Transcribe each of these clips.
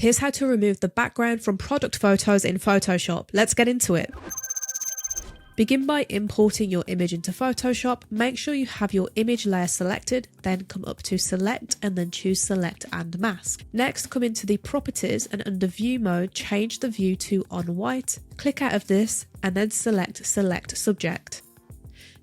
Here's how to remove the background from product photos in Photoshop. Let's get into it. Begin by importing your image into Photoshop. Make sure you have your image layer selected, then come up to select and then choose select and mask. Next, come into the properties and under view mode, change the view to on white. Click out of this and then select subject.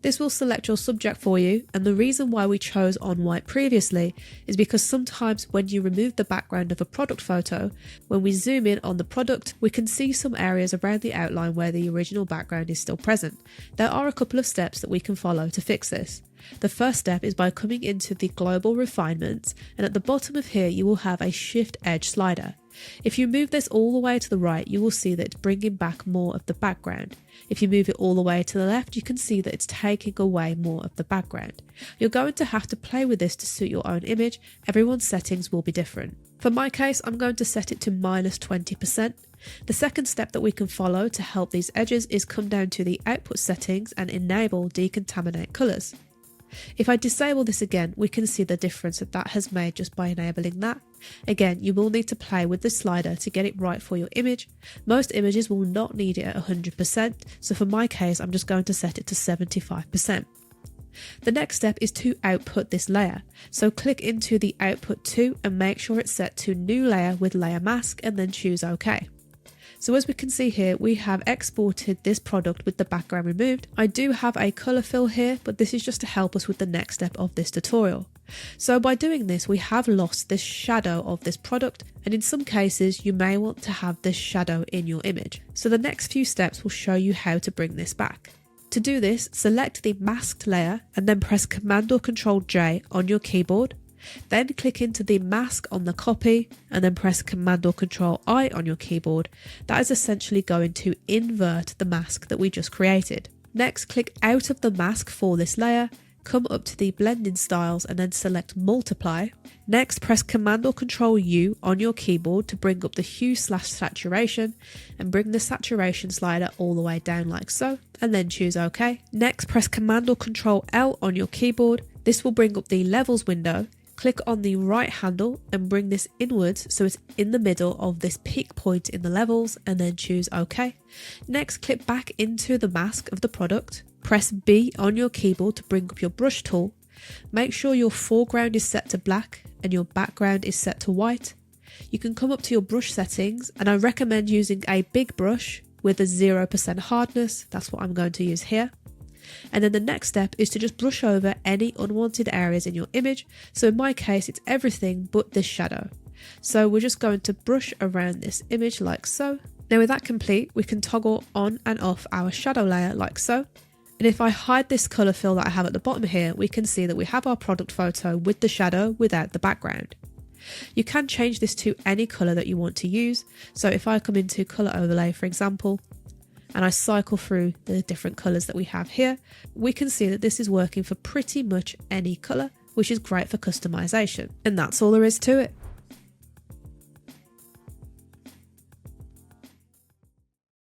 This will select your subject for you, and the reason why we chose on white previously is because sometimes when you remove the background of a product photo, when we zoom in on the product, we can see some areas around the outline where the original background is still present. There are a couple of steps that we can follow to fix this. The first step is by coming into the global refinements, and at the bottom of here you will have a shift edge slider. If you move this all the way to the right, you will see that it's bringing back more of the background. If you move it all the way to the left, you can see that it's taking away more of the background. You're going to have to play with this to suit your own image. Everyone's settings will be different. For my case, I'm going to set it to -20%. The second step that we can follow to help these edges is come down to the output settings and enable decontaminate colors. If I disable this again, we can see the difference that has made just by enabling that. Again, you will need to play with the slider to get it right for your image. Most images will not need it at 100%, so for my case, I'm just going to set it to 75%. The next step is to output this layer. So click into the output to and make sure it's set to new layer with layer mask and then choose OK. So as we can see here, we have exported this product with the background removed. I do have a colour fill here, but this is just to help us with the next step of this tutorial. So by doing this, we have lost this shadow of this product, and in some cases you may want to have this shadow in your image. So the next few steps will show you how to bring this back. To do this, select the masked layer and then press Command or Control J on your keyboard. Then click into the mask on the copy and then press Command or Control I on your keyboard. That is essentially going to invert the mask that we just created. Next, click out of the mask for this layer, come up to the blending styles and then select multiply. Next, press Command or Control U on your keyboard to bring up the hue/saturation and bring the saturation slider all the way down like so, and then choose OK. Next, press Command or Control L on your keyboard. This will bring up the levels window. Click on the right handle and bring this inwards so it's in the middle of this peak point in the levels and then choose OK. Next, click back into the mask of the product. Press B on your keyboard to bring up your brush tool. Make sure your foreground is set to black and your background is set to white. You can come up to your brush settings and I recommend using a big brush with a 0% hardness. That's what I'm going to use here. And then the next step is to just brush over any unwanted areas in your image. So in my case, it's everything but this shadow. So we're just going to brush around this image like so. Now with that complete, we can toggle on and off our shadow layer like so. And if I hide this colour fill that I have at the bottom here, we can see that we have our product photo with the shadow without the background. You can change this to any colour that you want to use. So if I come into colour overlay, for example, and I cycle through the different colours that we have here, we can see that this is working for pretty much any colour, which is great for customization. And that's all there is to it.